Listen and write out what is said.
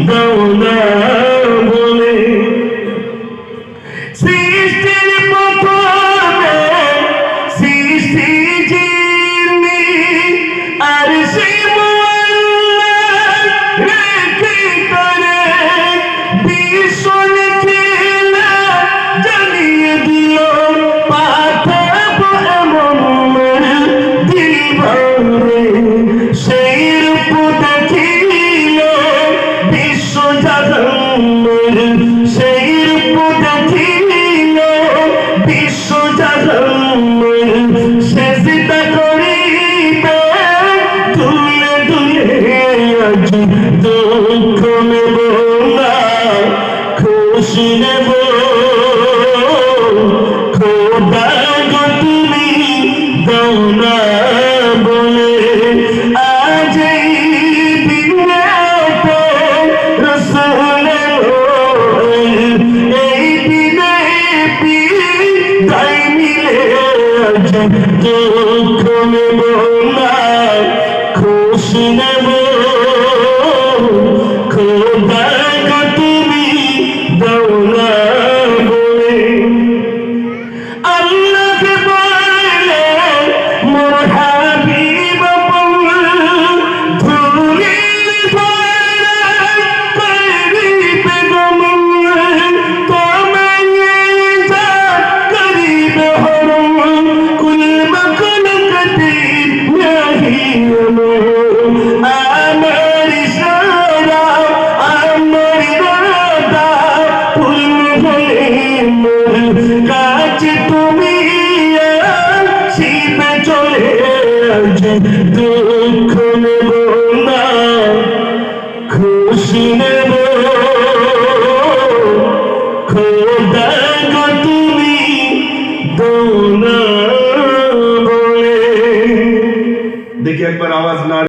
দাও না বলে। সৃষ্টির প্রথমে সৃষ্টি যিনি আর সে রেখে তারে বিশ্ব লিখিলা জানিয়ে দিল পাঠাবো এমন দিবারে। সেই রূপ দেখিল বিশ্ব জাহানের, সেই রূপ দেখিল বিশ্ব জাহানের। সেজদা করিবে দুলে দুলে আজ দুঃখ নেব না খুশি নেব। খোদা গো তুমি দাও না বলে। আজ এই দিনেতে রাসূল এই দিনে বিদায় নিলে আজ দুঃখ নেব না খুশি নেব। খোদা গো তুমি দাও না বলে। আল্লাহকে বলে মোর হাবিব ধুলির ভরা করিবে গমন। তোমায় যা করিবে হরম কুল মখলুকাতি নাহি আমার ইশারা আমার ইরাদা পূর্ণ হলে মোর কাছে তুমি আসিবে চলে। আজ দুঃখ নেব না খুশি নেব। খোদা গো তুমি দাও না বলে। দেখি একবার আওয়াজ না